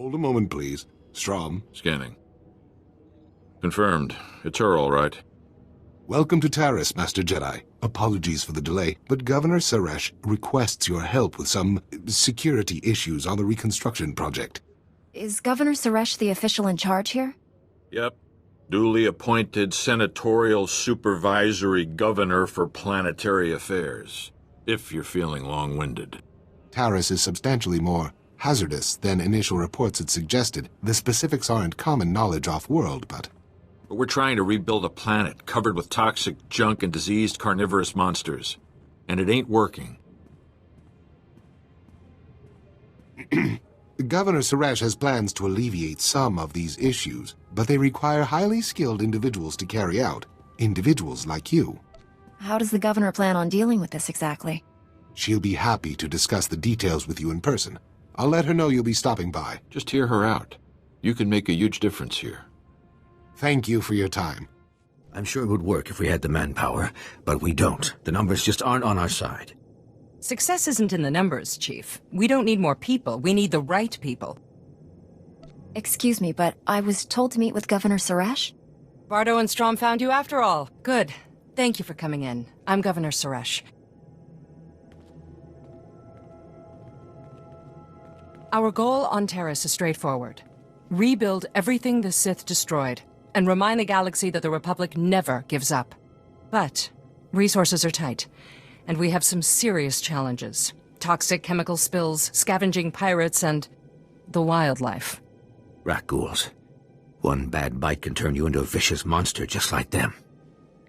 Hold a moment, please. Strom. Scanning. Confirmed. It's her, all right. Welcome to Taris, Master Jedi. Apologies for the delay, but Governor Saresh requests your help with some security issues on the reconstruction project. Is Governor Saresh the official in charge here? Yep. Duly appointed senatorial supervisory governor for planetary affairs. If you're feeling long-winded. Taris is substantially more hazardous than initial reports had suggested. The specifics aren't common knowledge off-world, but... We're trying to rebuild a planet covered with toxic junk and diseased carnivorous monsters. And it ain't working. Governor Saresh has plans to alleviate some of these issues, but they require highly skilled individuals to carry out. Individuals like you. How does the governor plan on dealing with this exactly? She'll be happy to discuss the details with you in person. I'll let her know you'll be stopping by. Just hear her out. You can make a huge difference here. Thank you for your time. I'm sure it would work if we had the manpower, but we don't. The numbers just aren't on our side. Success isn't in the numbers, Chief. We don't need more people. We need the right people. Excuse me, but I was told to meet with Governor Saresh? Bardo and Strom found you after all. Good. Thank you for coming in. I'm Governor Saresh. Our goal on Taris is straightforward. Rebuild everything the Sith destroyed, and remind the galaxy that the Republic never gives up. But resources are tight, and we have some serious challenges. Toxic chemical spills, scavenging pirates, and the wildlife. Rat ghouls. One bad bite can turn you into a vicious monster just like them.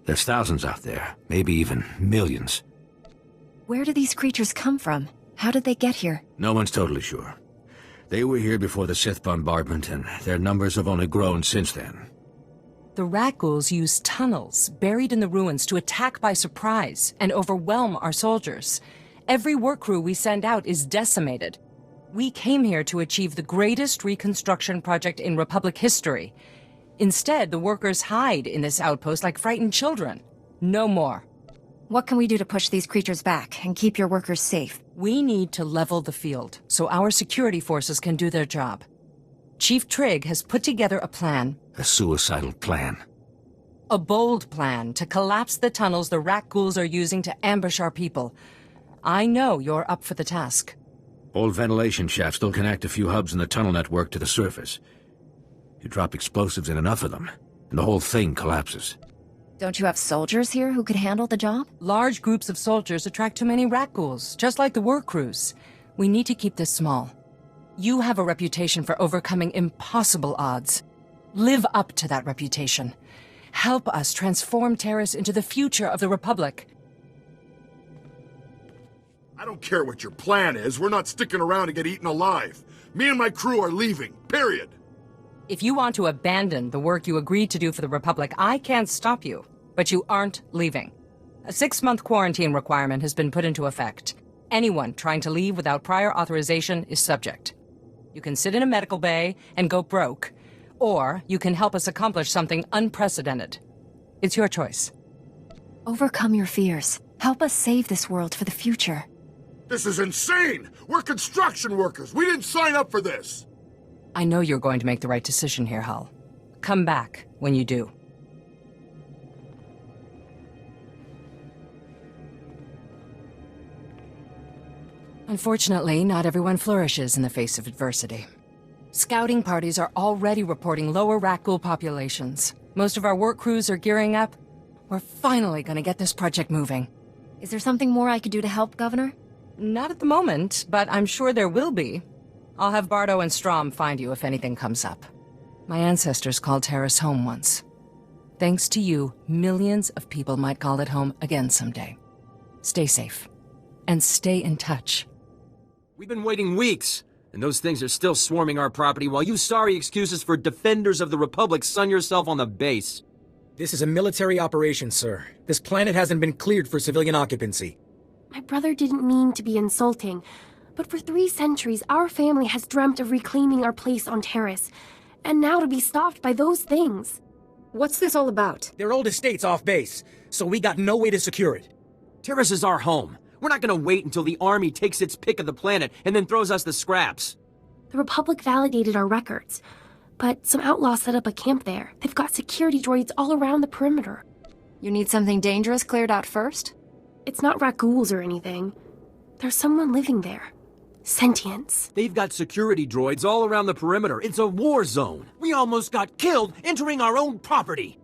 There's thousands out there, maybe even millions. Where do these creatures come from? How did they get here? No one's totally sure. They were here before the Sith bombardment, and their numbers have only grown since then. The rat ghouls use tunnels buried in the ruins to attack by surprise and overwhelm our soldiers. Every work crew we send out is decimated. We came here to achieve the greatest reconstruction project in Republic history. Instead, the workers hide in this outpost like frightened children. No more. What can we do to push these creatures back and keep your workers safe? We need to level the field so our security forces can do their job. Chief Trigg has put together a plan. A suicidal plan. A bold plan to collapse the tunnels the rat ghouls are using to ambush our people. I know you're up for the task. Old ventilation shafts don't connect a few hubs in the tunnel network to the surface. You drop explosives in enough of them, and the whole thing collapses. Don't you have soldiers here who could handle the job? Large groups of soldiers attract too many rat ghouls, just like the work crews. We need to keep this small. You have a reputation for overcoming impossible odds. Live up to that reputation. Help us transform Taris into the future of the Republic. I don't care what your plan is. We're not sticking around to get eaten alive. Me and my crew are leaving, period. If you want to abandon the work you agreed to do for the Republic, I can't stop you. But you aren't leaving. A 6-month quarantine requirement has been put into effect. Anyone trying to leave without prior authorization is subject. You can sit in a medical bay and go broke, or you can help us accomplish something unprecedented. It's your choice. Overcome your fears. Help us save this world for the future. This is insane! We're construction workers! We didn't sign up for this! I know you're going to make the right decision here, Hull. Come back when you do. Unfortunately, not everyone flourishes in the face of adversity. Scouting parties are already reporting lower rat ghoul populations. Most of our work crews are gearing up. We're finally going to get this project moving. Is there something more I could do to help, Governor? Not at the moment, but I'm sure there will be. I'll have Bardo and Strom find you if anything comes up. My ancestors called Taris home once. Thanks to you, millions of people might call it home again someday. Stay safe. And stay in touch. We've been waiting weeks, and those things are still swarming our property while you sorry excuses for defenders of the Republic sun yourself on the base. This is a military operation, sir. This planet hasn't been cleared for civilian occupancy. My brother didn't mean to be insulting, but for 3 centuries our family has dreamt of reclaiming our place on Taris, and now to be stopped by those things. What's this all about? Their old estate's off base, so we got no way to secure it. Taris is our home. We're not gonna wait until the army takes its pick of the planet and then throws us the scraps. The Republic validated our records, but some outlaws set up a camp there. They've got security droids all around the perimeter. You need something dangerous cleared out first? It's not raccoons or anything. There's someone living there. Sentience. They've got security droids all around the perimeter. It's a war zone. We almost got killed entering our own property.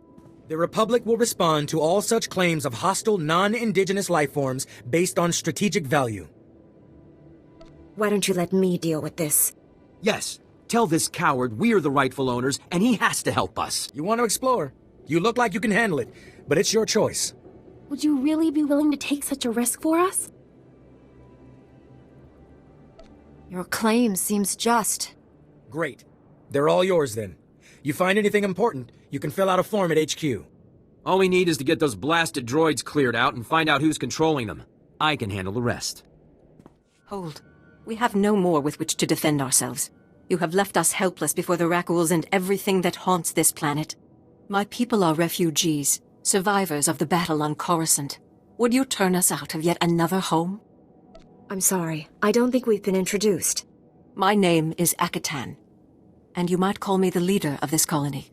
The Republic will respond to all such claims of hostile, non-indigenous life forms based on strategic value. Why don't you let me deal with this? Yes, tell this coward we're the rightful owners, and he has to help us. You want to explore? You look like you can handle it, but it's your choice. Would you really be willing to take such a risk for us? Your claim seems just. Great. They're all yours then. You find anything important, you can fill out a form at HQ. All we need is to get those blasted droids cleared out and find out who's controlling them. I can handle the rest. Hold. We have no more with which to defend ourselves. You have left us helpless before the Rackhools and everything that haunts this planet. My people are refugees, survivors of the battle on Coruscant. Would you turn us out of yet another home? I'm sorry. I don't think we've been introduced. My name is Akatan, and you might call me the leader of this colony.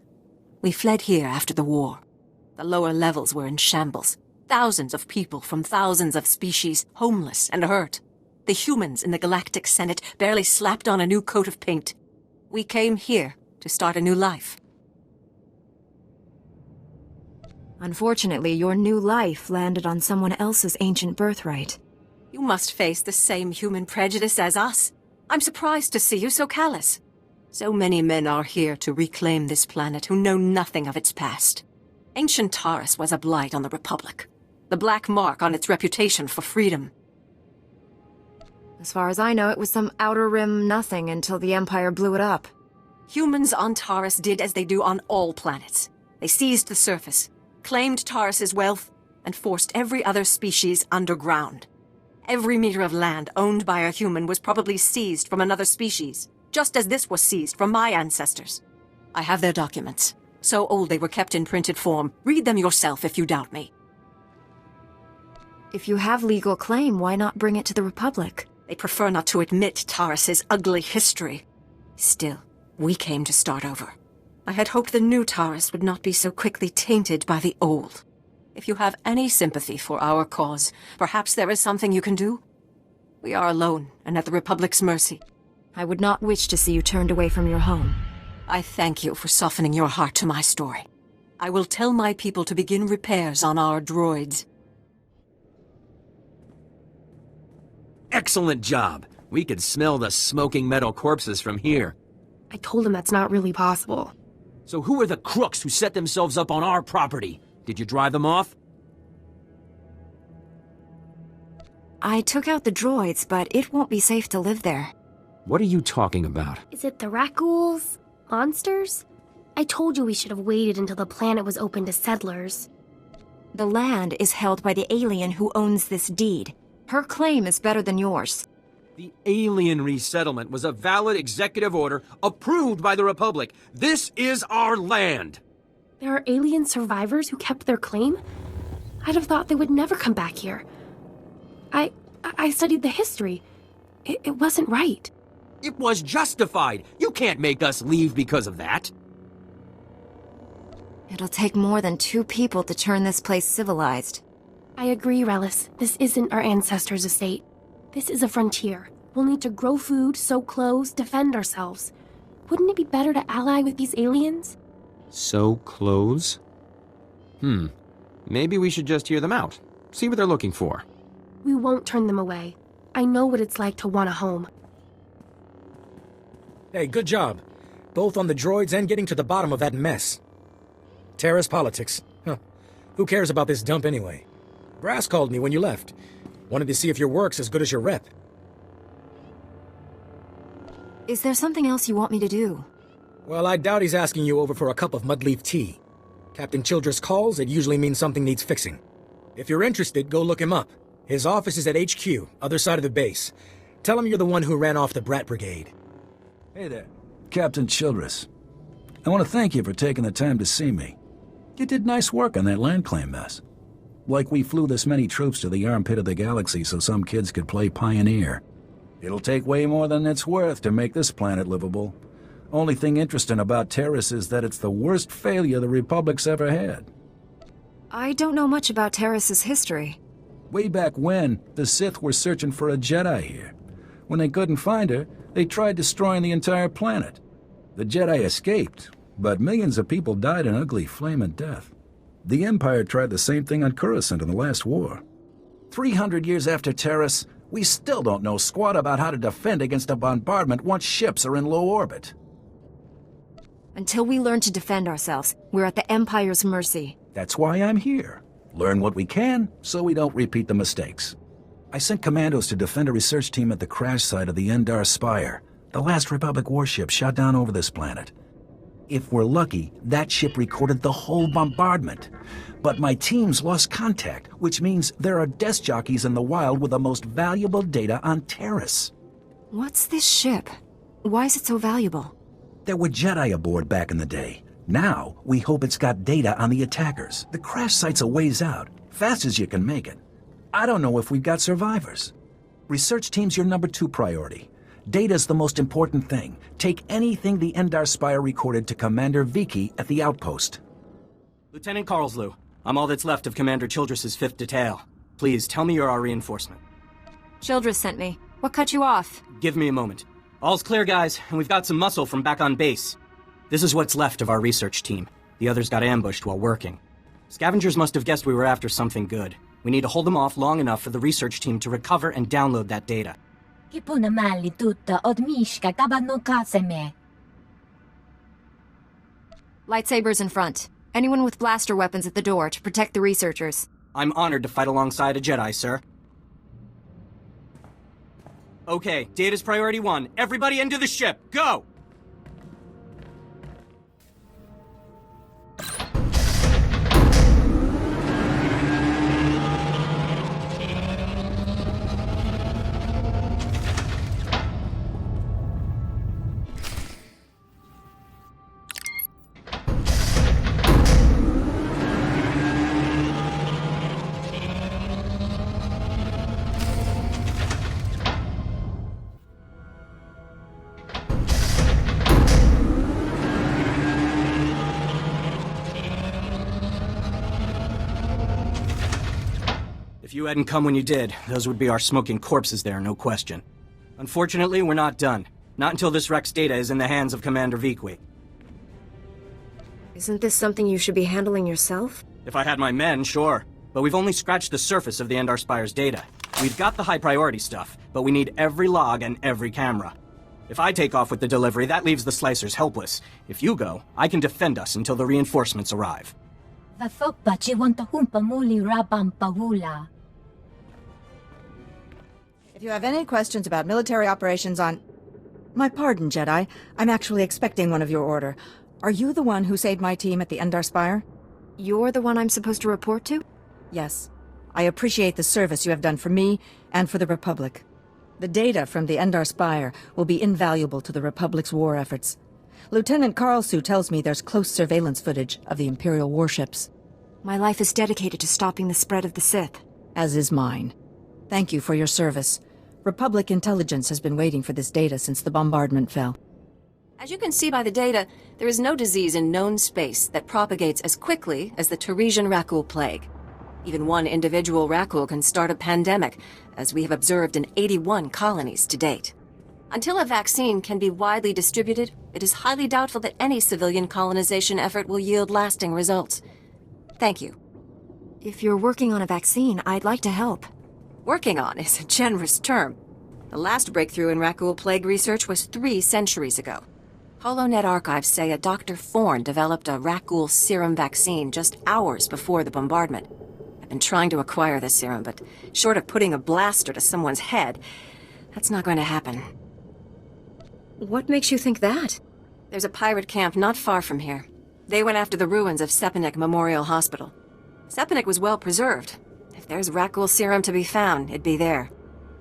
We fled here after the war. The lower levels were in shambles. Thousands of people from thousands of species, homeless and hurt. The humans in the Galactic Senate barely slapped on a new coat of paint. We came here to start a new life. Unfortunately, your new life landed on someone else's ancient birthright. You must face the same human prejudice as us. I'm surprised to see you so callous. So many men are here to reclaim this planet who know nothing of its past. Ancient Taris was a blight on the Republic. The black mark on its reputation for freedom. As far as I know, it was some outer rim nothing until the Empire blew it up. Humans on Taris did as they do on all planets. They seized the surface, claimed Taris's wealth, and forced every other species underground. Every meter of land owned by a human was probably seized from another species, just as this was seized from my ancestors. I have their documents. So old they were kept in printed form. Read them yourself if you doubt me. If you have legal claim, why not bring it to the Republic? They prefer not to admit Taris's ugly history. Still, we came to start over. I had hoped the new Taris would not be so quickly tainted by the old. If you have any sympathy for our cause, perhaps there is something you can do? We are alone and at the Republic's mercy. I would not wish to see you turned away from your home. I thank you for softening your heart to my story. I will tell my people to begin repairs on our droids. Excellent job. We could smell the smoking metal corpses from here. I told him that's not really possible. So who are the crooks who set themselves up on our property? Did you drive them off? I took out the droids, but it won't be safe to live there. What are you talking about? Is it the Rackhools? Monsters? I told you we should have waited until the planet was open to settlers. The land is held by the alien who owns this deed. Her claim is better than yours. The alien resettlement was a valid executive order approved by the Republic. This is our land! There are alien survivors who kept their claim? I'd have thought they would never come back here. I studied the history. It wasn't right. It was justified. You can't make us leave because of that. It'll take more than 2 people to turn this place civilized. I agree, Relis. This isn't our ancestors' estate. This is a frontier. We'll need to grow food, sew clothes, defend ourselves. Wouldn't it be better to ally with these aliens? Sew clothes? Maybe we should just hear them out. See what they're looking for. We won't turn them away. I know what it's like to want a home. Hey, good job. Both on the droids and getting to the bottom of that mess. Terrace politics. Huh. Who cares about this dump anyway? Brass called me when you left. Wanted to see if your work's as good as your rep. Is there something else you want me to do? Well, I doubt he's asking you over for a cup of mudleaf tea. Captain Childress calls, it usually means something needs fixing. If you're interested, go look him up. His office is at HQ, other side of the base. Tell him you're the one who ran off the Brat Brigade. Hey there, Captain Childress. I want to thank you for taking the time to see me. You did nice work on that land claim mess. Like we flew this many troops to the armpit of the galaxy so some kids could play pioneer. It'll take way more than it's worth to make this planet livable. Only thing interesting about Taris is that it's the worst failure the Republic's ever had. I don't know much about Taris's history. Way back when, the Sith were searching for a Jedi here. When they couldn't find her, they tried destroying the entire planet. The Jedi escaped, but millions of people died an ugly, flaming death. The Empire tried the same thing on Coruscant in the last war. 300 years after Taris, we still don't know squat about how to defend against a bombardment once ships are in low orbit. Until we learn to defend ourselves, we're at the Empire's mercy. That's why I'm here. Learn what we can, so we don't repeat the mistakes. I sent commandos to defend a research team at the crash site of the Endar Spire, the last Republic warship shot down over this planet. If we're lucky, that ship recorded the whole bombardment. But my teams lost contact, which means there are desk jockeys in the wild with the most valuable data on Taris. What's this ship? Why is it so valuable? There were Jedi aboard back in the day. Now, we hope it's got data on the attackers. The crash site's a ways out, fast as you can make it. I don't know if we've got survivors. Research team's your number 2 priority. Data's the most important thing. Take anything the Endar Spire recorded to Commander Viki at the outpost. Lieutenant Carlslew, I'm all that's left of Commander Childress's 5th detail. Please, tell me you're our reinforcement. Childress sent me. What cut you off? Give me a moment. All's clear, guys, and we've got some muscle from back on base. This is what's left of our research team. The others got ambushed while working. Scavengers must have guessed we were after something good. We need to hold them off long enough for the research team to recover and download that data. Lightsabers in front. Anyone with blaster weapons at the door to protect the researchers. I'm honored to fight alongside a Jedi, sir. Okay, data's priority 1. Everybody into the ship, go! If you hadn't come when you did, those would be our smoking corpses there, no question. Unfortunately, we're not done. Not until this wreck's data is in the hands of Commander Viki. Isn't this something you should be handling yourself? If I had my men, sure. But we've only scratched the surface of the Endar Spire's data. We've got the high-priority stuff, but we need every log and every camera. If I take off with the delivery, that leaves the Slicers helpless. If you go, I can defend us until the reinforcements arrive. If you have any questions about military operations on... My pardon, Jedi. I'm actually expecting one of your order. Are you the one who saved my team at the Endar Spire? You're the one I'm supposed to report to? Yes. I appreciate the service you have done for me and for the Republic. The data from the Endar Spire will be invaluable to the Republic's war efforts. Lieutenant Carlslew tells me there's close surveillance footage of the Imperial warships. My life is dedicated to stopping the spread of the Sith. As is mine. Thank you for your service. Republic intelligence has been waiting for this data since the bombardment fell. As you can see by the data, there is no disease in known space that propagates as quickly as the Tarisian Rakul plague. Even one individual Rakul can start a pandemic, as we have observed in 81 colonies to date. Until a vaccine can be widely distributed, it is highly doubtful that any civilian colonization effort will yield lasting results. Thank you. If you're working on a vaccine, I'd like to help. Working on is a generous term. The last breakthrough in Rakul plague research was 3 centuries ago. HoloNet archives say a Dr. Thorne developed a Rakul serum vaccine just hours before the bombardment. I've been trying to acquire the serum, but short of putting a blaster to someone's head, that's not going to happen. What makes you think that? There's a pirate camp not far from here. They went after the ruins of Sepanik Memorial Hospital. Sepanik was well preserved. If there's Rakul serum to be found, it'd be there.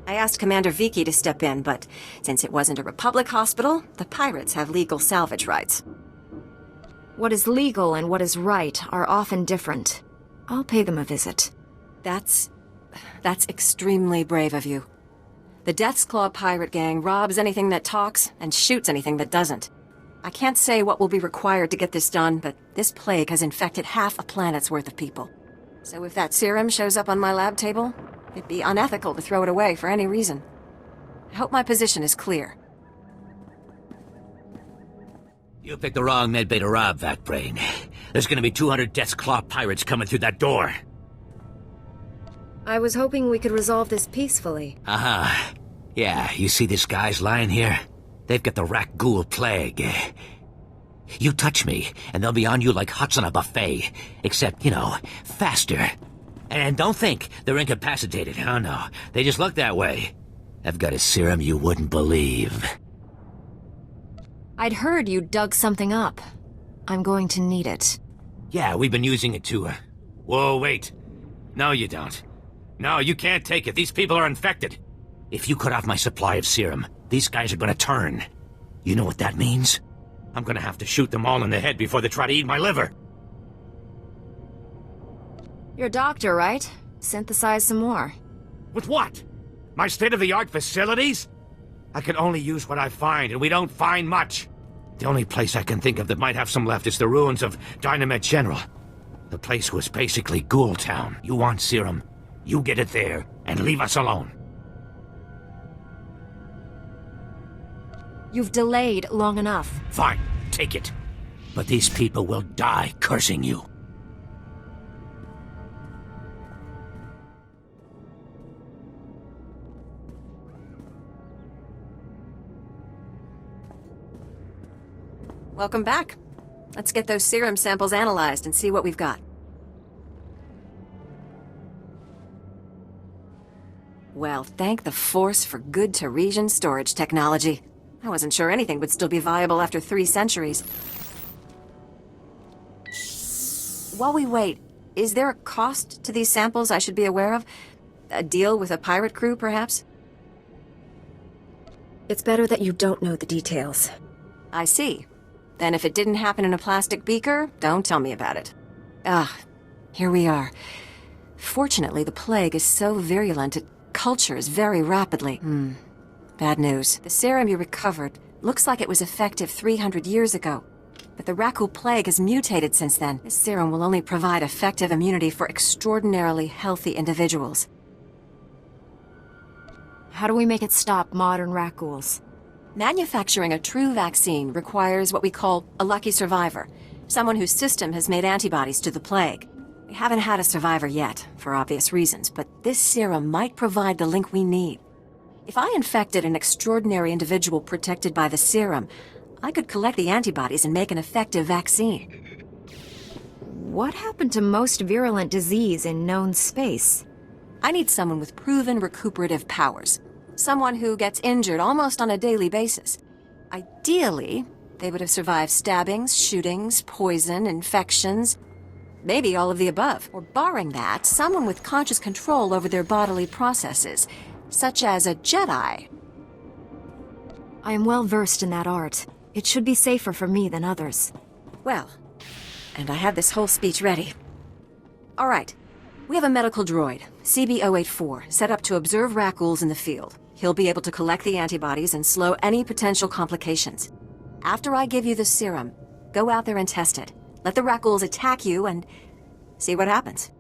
I asked Commander Viki to step in, but since it wasn't a Republic hospital, the pirates have legal salvage rights. What is legal and what is right are often different. I'll pay them a visit. That's extremely brave of you. The Death's Claw pirate gang robs anything that talks and shoots anything that doesn't. I can't say what will be required to get this done, but this plague has infected half a planet's worth of people. So if that serum shows up on my lab table, it'd be unethical to throw it away for any reason. I hope my position is clear. You picked the wrong medbay to rob, Vac-Brain. There's gonna be 200 Death's Claw pirates coming through that door. I was hoping we could resolve this peacefully. Uh-huh. Yeah, you see these guys lying here? They've got the rat ghoul plague. You touch me, and they'll be on you like hots on a buffet. Except, you know, faster. And don't think they're incapacitated. Oh, no. They just look that way. I've got a serum you wouldn't believe. I'd heard you dug something up. I'm going to need it. Yeah, we've been using it to, Whoa, wait. No, you don't. No, you can't take it. These people are infected. If you cut off my supply of serum, these guys are gonna turn. You know what that means? I'm gonna have to shoot them all in the head before they try to eat my liver. You're a doctor, right? Synthesize some more. With what? My state-of-the-art facilities? I can only use what I find, and we don't find much. The only place I can think of that might have some left is the ruins of Dynamet General. The place was basically Ghoul Town. You want serum? You get it there, and leave us alone. You've delayed long enough. Fine, take it. But these people will die cursing you. Welcome back. Let's get those serum samples analyzed and see what we've got. Well, thank the Force for good Taresian storage technology. I wasn't sure anything would still be viable after 3 centuries. While we wait, is there a cost to these samples I should be aware of? A deal with a pirate crew, perhaps? It's better that you don't know the details. I see. Then if it didn't happen in a plastic beaker, don't tell me about it. Here we are. Fortunately, the plague is so virulent it cultures very rapidly. Bad news. The serum you recovered looks like it was effective 300 years ago. But the Rakul plague has mutated since then. This serum will only provide effective immunity for extraordinarily healthy individuals. How do we make it stop modern Rakuls? Manufacturing a true vaccine requires what we call a lucky survivor, someone whose system has made antibodies to the plague. We haven't had a survivor yet, for obvious reasons, but this serum might provide the link we need. If I infected an extraordinary individual protected by the serum, I could collect the antibodies and make an effective vaccine. What happened to most virulent disease in known space? I need someone with proven recuperative powers. Someone who gets injured almost on a daily basis. Ideally, they would have survived stabbings, shootings, poison, infections, maybe all of the above. Or barring that, someone with conscious control over their bodily processes, such as a Jedi. I am well versed in that art. It should be safer for me than others. Well, and I have this whole speech ready. All right. We have a medical droid, CB-084, set up to observe Rakuls in the field. He'll be able to collect the antibodies and slow any potential complications. After I give you the serum, go out there and test it. Let the Rakuls attack you and see what happens.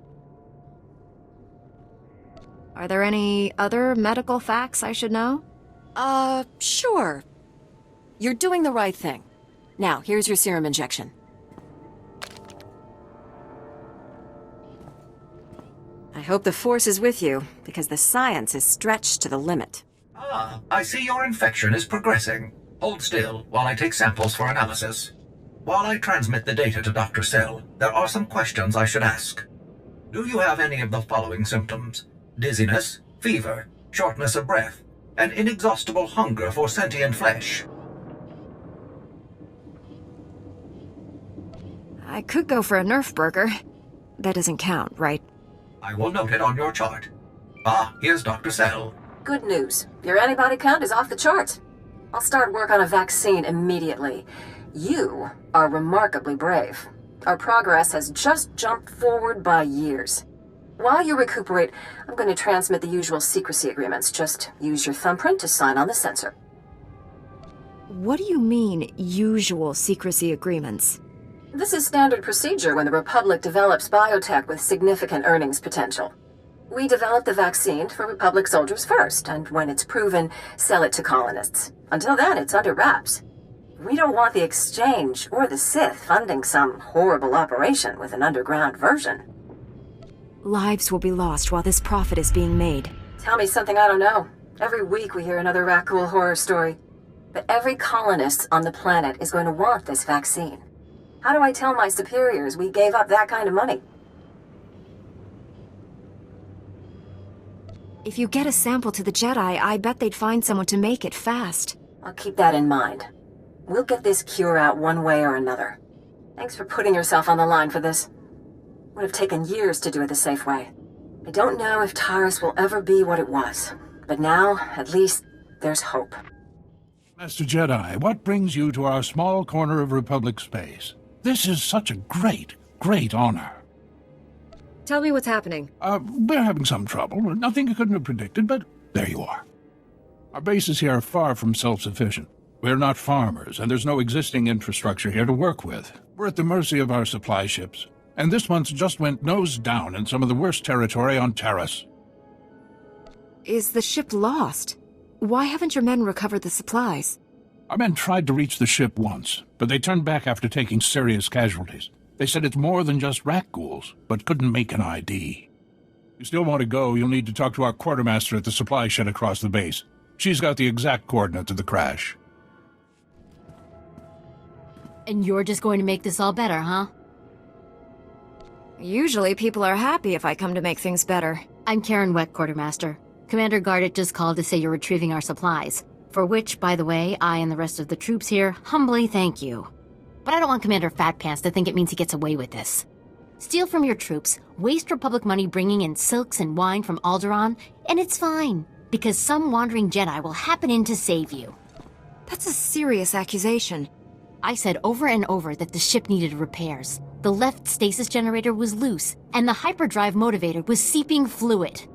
Are there any other medical facts I should know? Sure. You're doing the right thing. Now, here's your serum injection. I hope the Force is with you, because the science is stretched to the limit. I see your infection is progressing. Hold still while I take samples for analysis. While I transmit the data to Dr. Cell, there are some questions I should ask. Do you have any of the following symptoms? Dizziness, fever, shortness of breath, and inexhaustible hunger for sentient flesh? I could go for a Nerf burger. That doesn't count, right? I will note it on your chart. Here's Dr. Cell. Good news. Your antibody count is off the charts. I'll start work on a vaccine immediately. You are remarkably brave. Our progress has just jumped forward by years. While you recuperate, I'm going to transmit the usual secrecy agreements. Just use your thumbprint to sign on the sensor. What do you mean, usual secrecy agreements? This is standard procedure when the Republic develops biotech with significant earnings potential. We develop the vaccine for Republic soldiers first, and when it's proven, sell it to colonists. Until then, it's under wraps. We don't want the Exchange or the Sith funding some horrible operation with an underground version. Lives will be lost while this profit is being made. Tell me something I don't know. Every week we hear another Rakghoul horror story. But every colonist on the planet is going to want this vaccine. How do I tell my superiors we gave up that kind of money? If you get a sample to the Jedi, I bet they'd find someone to make it fast. I'll keep that in mind. We'll get this cure out one way or another. Thanks for putting yourself on the line for this. Would have taken years to do it the safe way. I don't know if Tarис will ever be what it was, but now, at least, there's hope. Master Jedi, what brings you to our small corner of Republic space? This is such a great, great honor. Tell me what's happening. We're having some trouble. Nothing you couldn't have predicted, but there you are. Our bases here are far from self-sufficient. We're not farmers, and there's no existing infrastructure here to work with. We're at the mercy of our supply ships. And this month just went nose down in some of the worst territory on Taris. Is the ship lost? Why haven't your men recovered the supplies? Our men tried to reach the ship once, but they turned back after taking serious casualties. They said it's more than just Rakghouls, but couldn't make an ID. If you still want to go, you'll need to talk to our quartermaster at the supply shed across the base. She's got the exact coordinates of the crash. And you're just going to make this all better, huh? Usually people are happy if I come to make things better. I'm Karen Wet, Quartermaster. Commander Gardet just called to say you're retrieving our supplies. For which, by the way, I and the rest of the troops here humbly thank you. But I don't want Commander Fatpants to think it means he gets away with this. Steal from your troops, waste Republic money bringing in silks and wine from Alderaan, and it's fine, because some wandering Jedi will happen in to save you. That's a serious accusation. I said over and over that the ship needed repairs. The left stasis generator was loose, and the hyperdrive motivator was seeping fluid.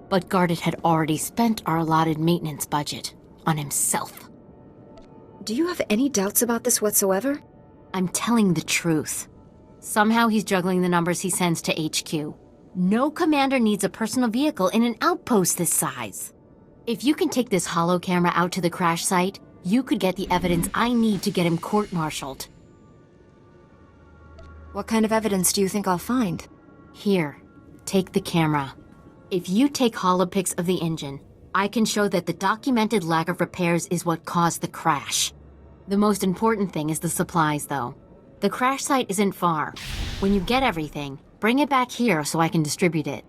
But Gardet had already spent our allotted maintenance budget on himself. Do you have any doubts about this whatsoever? I'm telling the truth. Somehow he's juggling the numbers he sends to HQ. No commander needs a personal vehicle in an outpost this size. If you can take this holo camera out to the crash site, you could get the evidence I need to get him court-martialed. What kind of evidence do you think I'll find? Here, take the camera. If you take holopics of the engine, I can show that the documented lack of repairs is what caused the crash. The most important thing is the supplies, though. The crash site isn't far. When you get everything, bring it back here so I can distribute it.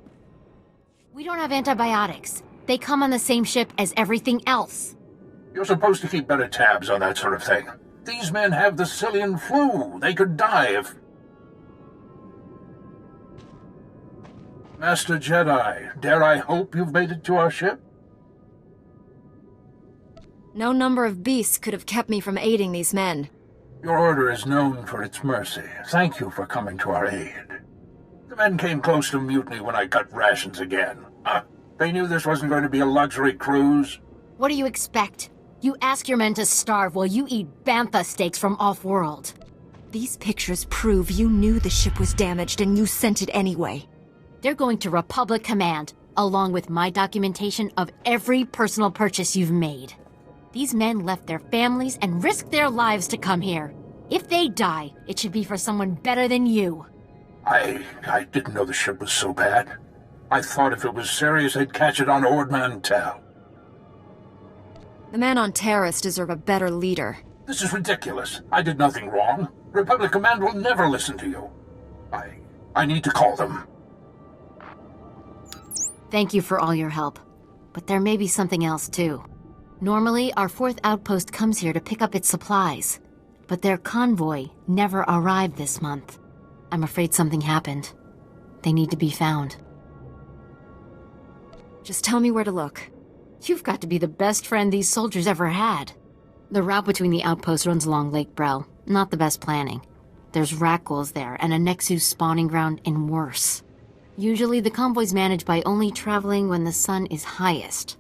We don't have antibiotics. They come on the same ship as everything else. You're supposed to keep better tabs on that sort of thing. These men have the Cillian flu. They could die if... Master Jedi, dare I hope you've made it to our ship? No number of beasts could have kept me from aiding these men. Your order is known for its mercy. Thank you for coming to our aid. The men came close to mutiny when I cut rations again. They knew this wasn't going to be a luxury cruise. What do you expect? You ask your men to starve while you eat bantha steaks from off-world. These pictures prove you knew the ship was damaged and you sent it anyway. They're going to Republic Command, along with my documentation of every personal purchase you've made. These men left their families and risked their lives to come here. If they die, it should be for someone better than you. I didn't know the ship was so bad. I thought if it was serious, they'd catch it on Ord Mantell. The men on Taris deserve a better leader. This is ridiculous. I did nothing wrong. Republic Command will never listen to you. I need to call them. Thank you for all your help. But there may be something else, too. Normally, our 4th outpost comes here to pick up its supplies. But their convoy never arrived this month. I'm afraid something happened. They need to be found. Just tell me where to look. You've got to be the best friend these soldiers ever had. The route between the outposts runs along Lake Brel. Not the best planning. There's Rakghouls there, and a Nexus spawning ground, and worse. Usually the convoy's managed by only traveling when the sun is highest,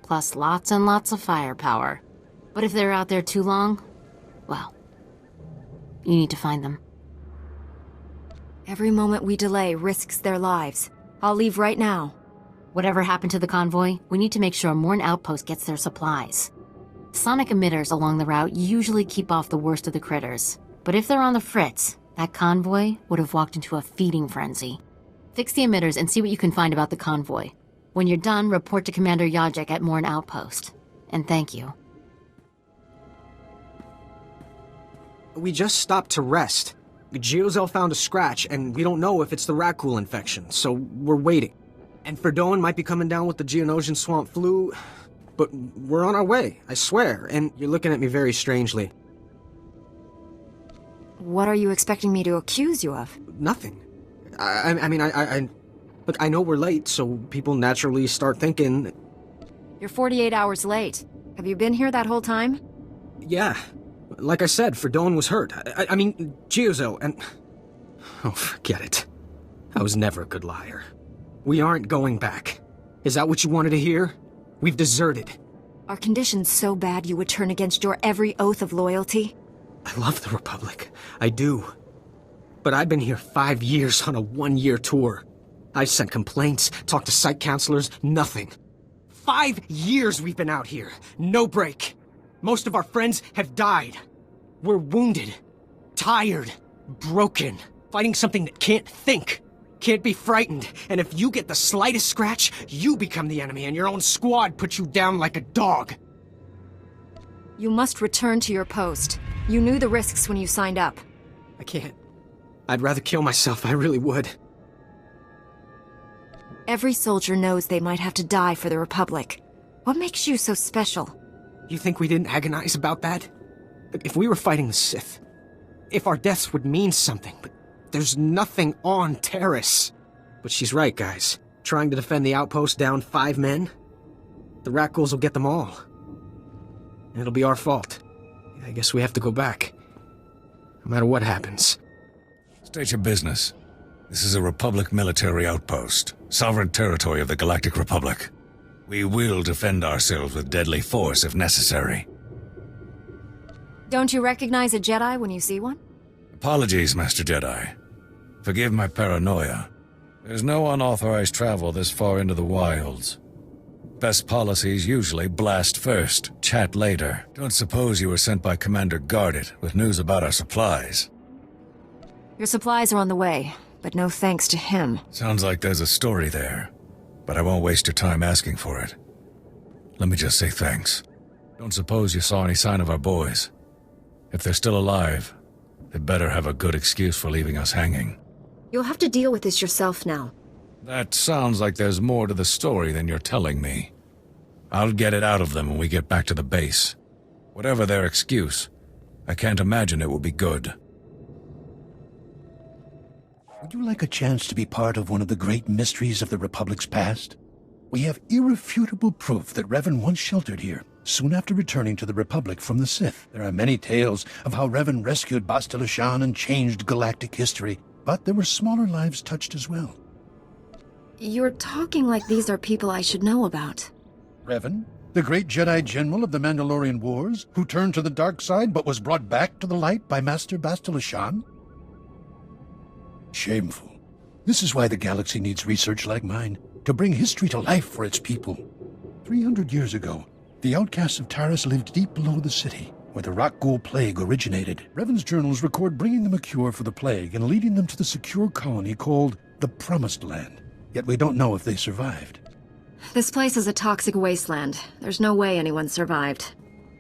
plus lots and lots of firepower. But if they're out there too long, well, you need to find them. Every moment we delay risks their lives. I'll leave right now. Whatever happened to the convoy, we need to make sure Morn Outpost gets their supplies. Sonic emitters along the route usually keep off the worst of the critters. But if they're on the fritz, that convoy would have walked into a feeding frenzy. Fix the emitters and see what you can find about the convoy. When you're done, report to Commander Yajek at Morn Outpost. And thank you. We just stopped to rest. Geozel found a scratch, and we don't know if it's the rat ghoul infection, so we're waiting. And Ferdoan might be coming down with the Geonosian swamp flu, but we're on our way, I swear, and you're looking at me very strangely. What are you expecting me to accuse you of? Nothing. Look, I know we're late, so people naturally start thinking... You're 48 hours late. Have you been here that whole time? Yeah. Like I said, Ferdoan was hurt. I mean, Geozel, and... Oh, forget it. I was never a good liar. We aren't going back. Is that what you wanted to hear? We've deserted. Are conditions so bad you would turn against your every oath of loyalty? I love the Republic. I do. But I've been here 5 years on a 1-year tour. I've sent complaints, talked to site counselors, nothing. 5 years we've been out here. No break. Most of our friends have died. We're wounded, tired, broken, fighting something that can't think, can't be frightened, and if you get the slightest scratch, you become the enemy and your own squad puts you down like a dog. You must return to your post. You knew the risks when you signed up. I can't. I'd rather kill myself, I really would. Every soldier knows they might have to die for the Republic. What makes you so special? You think we didn't agonize about that? If we were fighting the Sith, if our deaths would mean something, but there's nothing on Taris. But she's right, guys. Trying to defend the outpost down 5 men? The rat ghouls will get them all. And it'll be our fault. I guess we have to go back. No matter what happens. State your business. This is a Republic military outpost, sovereign territory of the Galactic Republic. We will defend ourselves with deadly force if necessary. Don't you recognize a Jedi when you see one? Apologies, Master Jedi. Forgive my paranoia. There's no unauthorized travel this far into the wilds. Best policies usually blast first, chat later. Don't suppose you were sent by Commander Guarded with news about our supplies. Your supplies are on the way, but no thanks to him. Sounds like there's a story there, but I won't waste your time asking for it. Let me just say thanks. Don't suppose you saw any sign of our boys. If they're still alive, they better have a good excuse for leaving us hanging. You'll have to deal with this yourself now. That sounds like there's more to the story than you're telling me. I'll get it out of them when we get back to the base. Whatever their excuse, I can't imagine it will be good. Would you like a chance to be part of one of the great mysteries of the Republic's past? We have irrefutable proof that Revan once sheltered here, soon after returning to the Republic from the Sith. There are many tales of how Revan rescued Bastila Shan and changed galactic history, but there were smaller lives touched as well. You're talking like these are people I should know about. Revan, the great Jedi General of the Mandalorian Wars, who turned to the dark side but was brought back to the light by Master Bastila Shan? Shameful. This is why the galaxy needs research like mine, to bring history to life for its people. 300 years ago, the outcasts of Taris lived deep below the city, where the rock ghoul plague originated. Revan's journals record bringing them a cure for the plague and leading them to the secure colony called the Promised Land. Yet we don't know if they survived. This place is a toxic wasteland. There's no way anyone survived.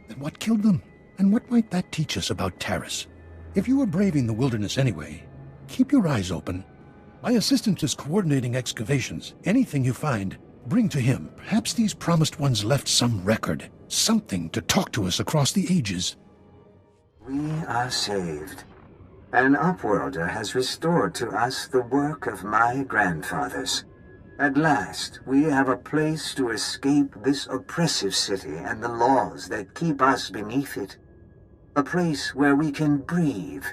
Then what killed them? And what might that teach us about Taris? If you are braving the wilderness anyway, keep your eyes open. My assistant is coordinating excavations. Anything you find, bring to him. Perhaps these promised ones left some record, something to talk to us across the ages. We are saved. An Upworlder has restored to us the work of my grandfathers. At last, we have a place to escape this oppressive city and the laws that keep us beneath it. A place where we can breathe.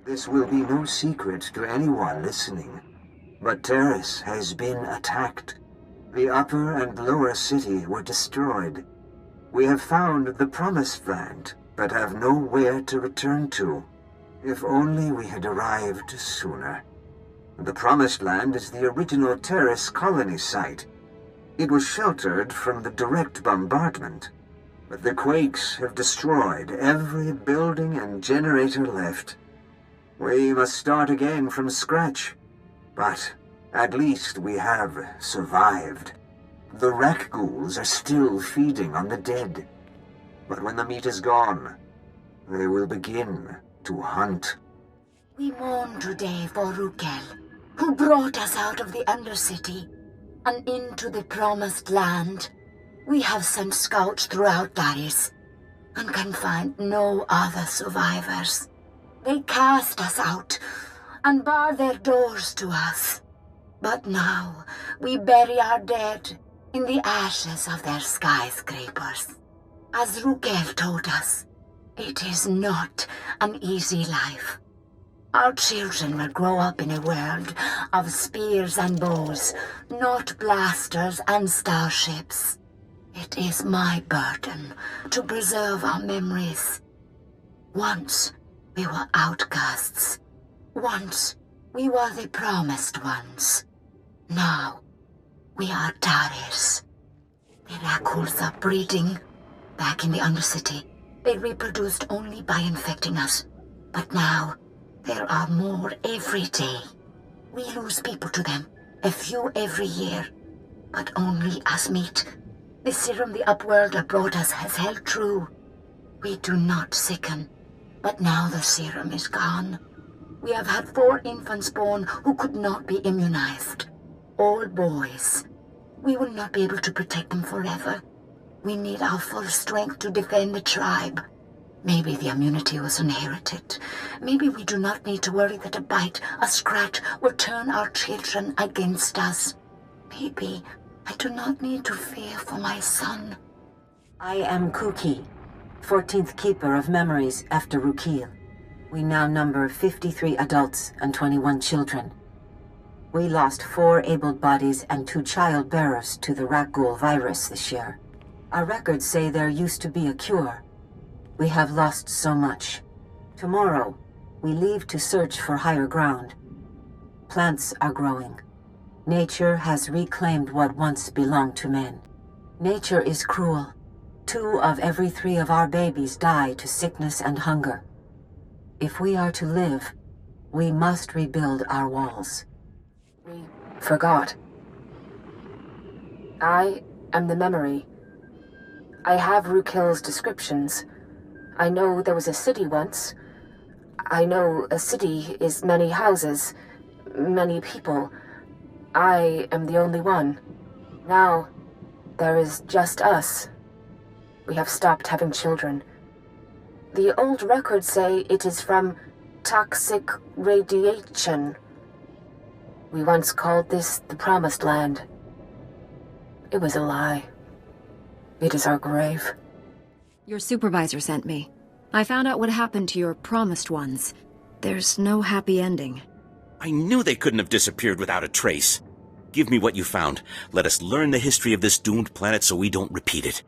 This will be no secret to anyone listening, but Taris has been attacked. The upper and lower city were destroyed. We have found the Promised Land, but have nowhere to return to. If only we had arrived sooner. The Promised Land is the original Taris colony site. It was sheltered from the direct bombardment, but the quakes have destroyed every building and generator left. We must start again from scratch, but at least we have survived. The rak ghouls are still feeding on the dead, but when the meat is gone, they will begin to hunt. We mourn today for Rukel, who brought us out of the Undercity and into the Promised Land. We have sent scouts throughout Tarris and can find no other survivors. They cast us out and bar their doors to us. But now we bury our dead in the ashes of their skyscrapers. As Rukel told us, it is not an easy life. Our children will grow up in a world of spears and bows, not blasters and starships. It is my burden to preserve our memories. Once we were outcasts. Once we were the promised ones. Now we are Tarис. The Rakuls are breeding. Back in the Undercity, they reproduced only by infecting us. But now, there are more every day. We lose people to them, a few every year, but only as meat. The serum the Upworlder brought us has held true. We do not sicken, but now the serum is gone. We have had 4 infants born who could not be immunized. All boys. We will not be able to protect them forever. We need our full strength to defend the tribe. Maybe the immunity was inherited. Maybe we do not need to worry that a bite, a scratch, will turn our children against us. Maybe I do not need to fear for my son. I am Kuki, 14th Keeper of Memories after Rukil. We now number 53 adults and 21 children. We lost 4 abled bodies and 2 child bearers to the Rakghoul virus this year. Our records say there used to be a cure. We have lost so much. Tomorrow, we leave to search for higher ground. Plants are growing. Nature has reclaimed what once belonged to men. Nature is cruel. 2 of every 3 of our babies die to sickness and hunger. If we are to live, we must rebuild our walls. We forgot. I am the memory. I have Rukil's descriptions. I know there was a city once. I know a city is many houses, many people. I am the only one. Now, there is just us. We have stopped having children. The old records say it is from toxic radiation. We once called this the Promised Land. It was a lie. It is our grave. Your supervisor sent me. I found out what happened to your promised ones. There's no happy ending. I knew they couldn't have disappeared without a trace. Give me what you found. Let us learn the history of this doomed planet so we don't repeat it.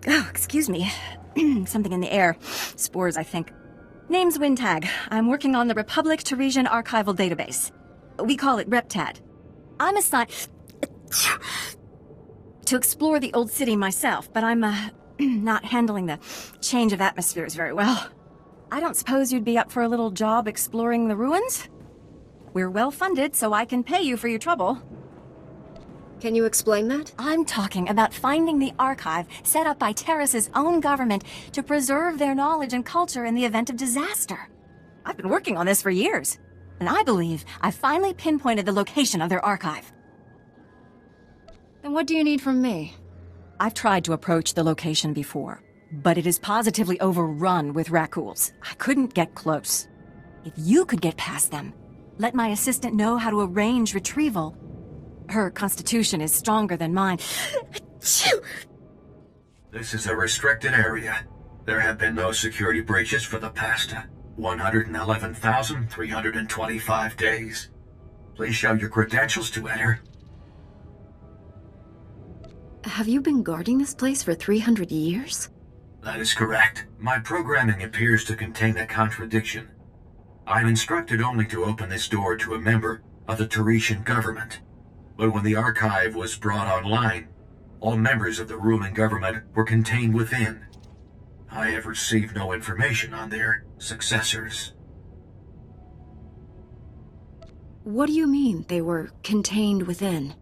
Oh, excuse me. Something in the air. Spores, I think. Name's Wintag. I'm working on the Republic Tarisian archival database. We call it RepTad. I'm assigned to explore the old city myself, but I'm not handling the change of atmospheres very well. I don't suppose you'd be up for a little job exploring the ruins? We're well funded, so I can pay you for your trouble. Can you explain that? I'm talking about finding the archive set up by Taris's own government to preserve their knowledge and culture in the event of disaster. I've been working on this for years, and I believe I've finally pinpointed the location of their archive. Then what do you need from me? I've tried to approach the location before, but it is positively overrun with Rakuls. I couldn't get close. If you could get past them, let my assistant know how to arrange retrieval. Her constitution is stronger than mine. This is a restricted area. There have been no security breaches for the past 111,325 days. Please show your credentials to enter. Have you been guarding this place for 300 years? That is correct. My programming appears to contain a contradiction. I'm instructed only to open this door to a member of the Tarisian government. But when the archive was brought online, all members of the ruling government were contained within. I have received no information on their successors. What do you mean they were contained within?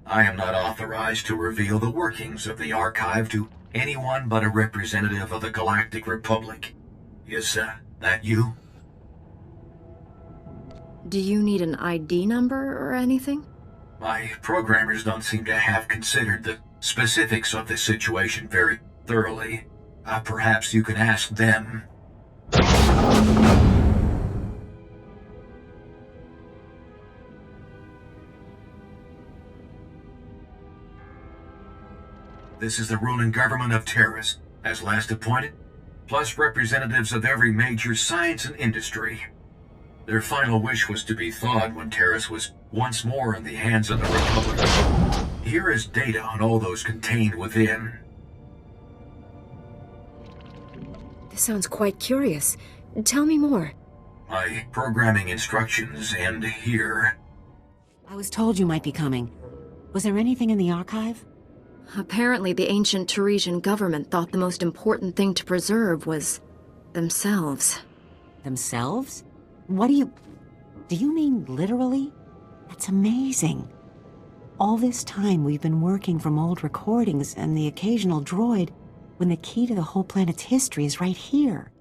I am not authorized to reveal the workings of the archive to anyone but a representative of the Galactic Republic. Is that you? Do you need an ID number or anything? My programmers don't seem to have considered the specifics of this situation very thoroughly. Perhaps you can ask them. This is the ruling government of Tarис, as last appointed, plus representatives of every major science and industry. Their final wish was to be thawed when Tarris was once more in the hands of the Republic. Here is data on all those contained within. This sounds quite curious. Tell me more. My programming instructions end here. I was told you might be coming. Was there anything in the archive? Apparently the ancient Tarisian government thought the most important thing to preserve was themselves. Themselves? What do you mean literally? That's amazing. All this time we've been working from old recordings and the occasional droid, when the key to the whole planet's history is right here.